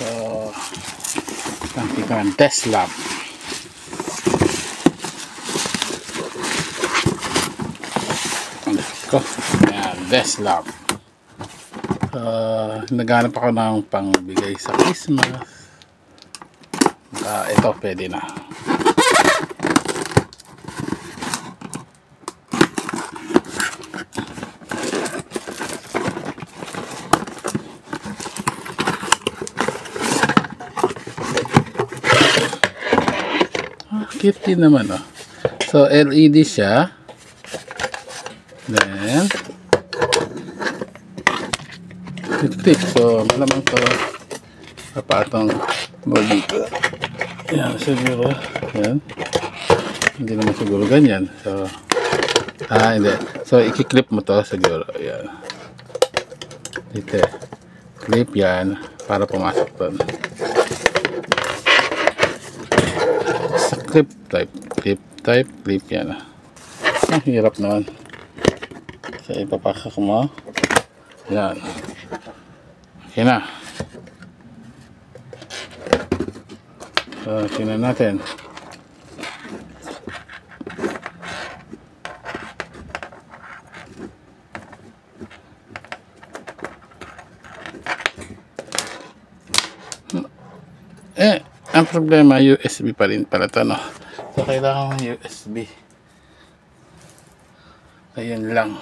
So, kita ng desk lamp. Ayan, desk lamp. Naghanap ako ng pangbigay sa Christmas. Ito pwede na. Cute din naman, oh. So LED siya. Then tip. So malamang to kapatong mo dito. Yan siguro. Yan. Hindi naman siguro ganyan. So hindi. So i-clip mo to siguro. Yan. Dito. Clip yan para pumasok doon. Clip type yan. Ang hirap naman. So ipapakak mo. Yan. Okay na. So tingnan natin. Ang problema, USB pa rin pala ito, no? So, kailangan ng USB. Ayan lang.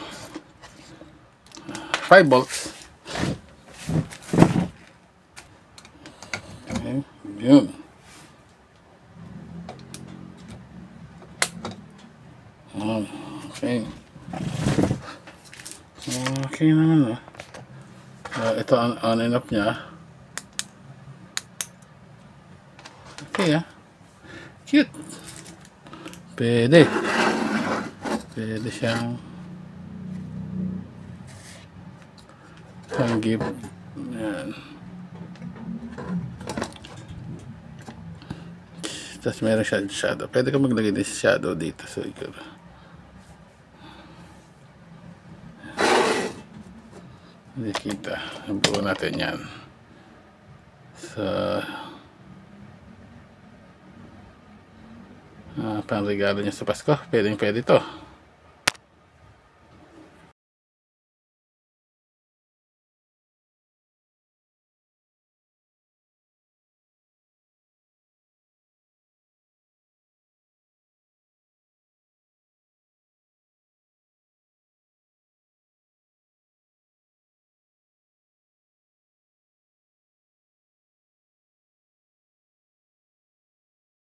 5 volts. Okay. Yun. Okay. Okay naman, no? Ito on and off niya. Okay, cute. Pwede siyang gift. Yan. Tapos meron siya shadow. Pwede ka maglagay din sa shadow dito. So, hindi kita. Buo natin yan. So, pang regalo niya sa Pasko. Pwede ito.